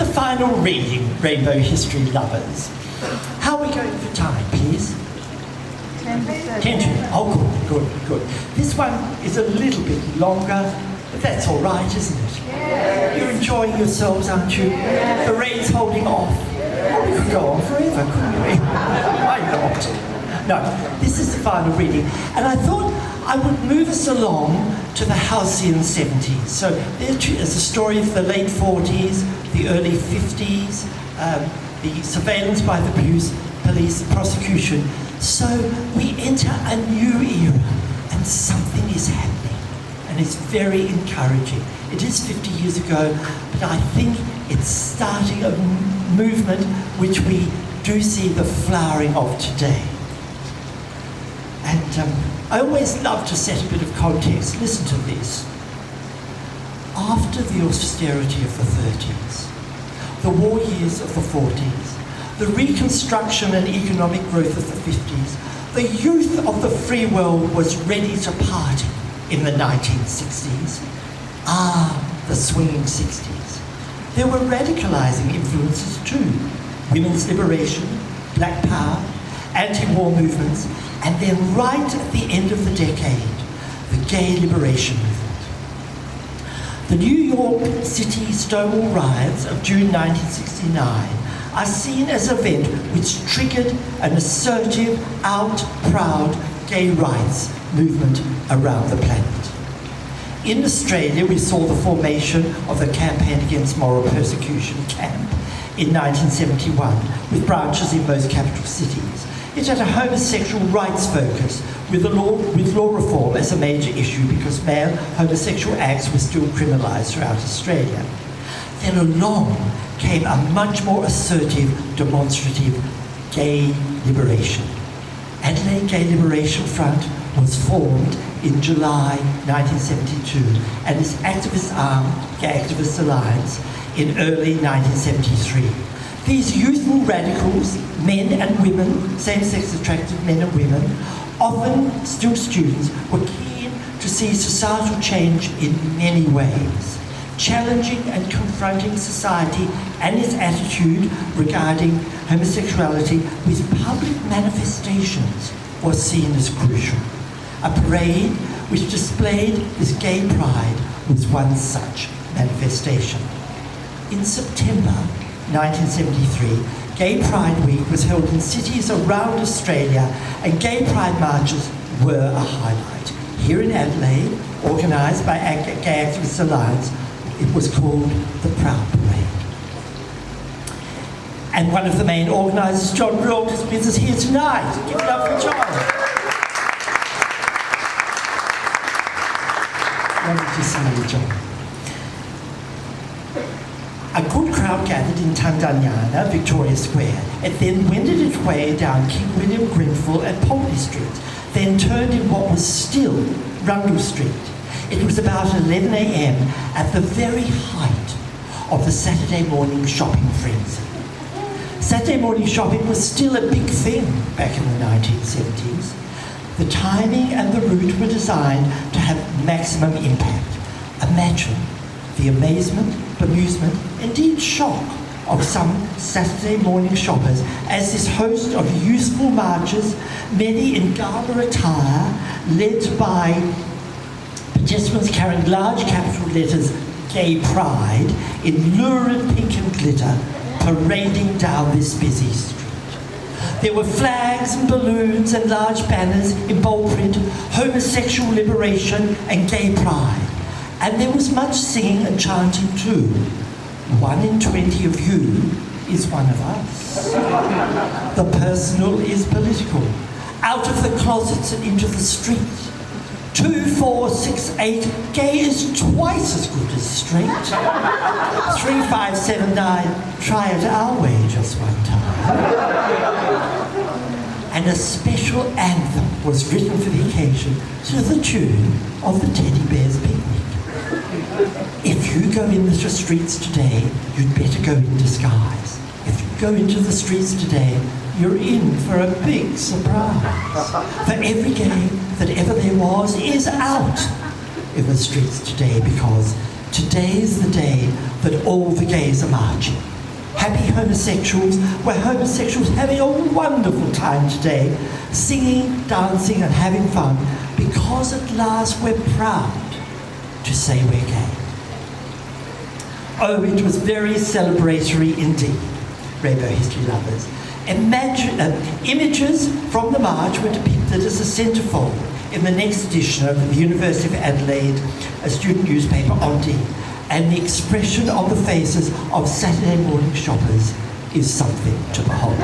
the final reading, Rainbow History lovers. How are we going for time, please? 10 to 13. 10 to, oh good. This one is a little bit longer, but that's all right, isn't it? Yes. You're enjoying yourselves, aren't you? Yes. The rain's holding off. Oh, we could go on forever, couldn't we? Why not? No, this is the final reading, and I thought I would move us along to the halcyon 70s. So there's a story of the late 40s, the early 50s, the surveillance by the police, the prosecution. So we enter a new era, and something is happening, and it's very encouraging. It is 50 years ago, but I think it's starting a movement which we do see the flowering of today. And I always love to set a bit of context. Listen to this. After the austerity of the 30s, the war years of the 40s, the reconstruction and economic growth of the 50s, the youth of the free world was ready to party in the 1960s. The swinging 60s. There were radicalizing influences too. Women's liberation, black power, anti-war movements, and then right at the end of the decade, the gay liberation movement. The New York City Stonewall riots of June 1969 are seen as an event which triggered an assertive, out, proud gay rights movement around the planet. In Australia, we saw the formation of the Campaign Against Moral Persecution, CAMP, in 1971, with branches in most capital cities. It had a homosexual rights focus, with law reform as a major issue because male homosexual acts were still criminalised throughout Australia. Then along came a much more assertive, demonstrative gay liberation. Adelaide Gay Liberation Front was formed in July 1972 and its activist arm, Gay Activists Alliance, in early 1973. These youthful radicals, men and women, same-sex attracted men and women, often still students, were keen to see societal change in many ways, challenging and confronting society and its attitude regarding homosexuality with public manifestations was seen as crucial. A parade which displayed this gay pride was one such manifestation. In September 1973, Gay Pride Week was held in cities around Australia, and gay pride marches were a highlight. Here in Adelaide, organised by Gay Activists Alliance, it was called the Proud Parade. And one of the main organisers, John Rourke, is with us here tonight. Give it up for John. Lovely to see you, John. A good crowd gathered in Tanganyana, Victoria Square. It then wended its way down King William Grenfell and Pompey Street, then turned in what was still Rundle Street. It was about 11 a.m. at the very height of the Saturday morning shopping frenzy. Saturday morning shopping was still a big thing back in the 1970s. The timing and the route were designed to have maximum impact. Imagine the amazement, bemusement, indeed shock of some Saturday morning shoppers as this host of youthful marchers, many in gala attire, led by pedestrians carrying large capital letters Gay Pride in lurid pink and glitter, parading down this busy street. There were flags and balloons and large banners in bold print, homosexual liberation and gay pride. And there was much singing and chanting too. 1 in 20 of you is one of us. The personal is political. Out of the closets and into the street. 2, 4, 6, 8, gay is twice as good as straight. 3, 5, 7, 9, try it our way just one time. And a special anthem was written for the occasion to the tune of the Teddy Bears Picnic. If you go into the streets today, you'd better go in disguise. If you go into the streets today, you're in for a big surprise. For every gay that ever there was is out in the streets today because Today is the day that all the gays are marching. Happy homosexuals, we're homosexuals having a wonderful time today, singing, dancing and having fun, because at last we're proud to say we're gay. Oh, it was very celebratory indeed, Rainbow History lovers. Images from the march were depicted as a centrefold in the next edition of the University of Adelaide, a student newspaper, Onti, and the expression on the faces of Saturday morning shoppers is something to behold.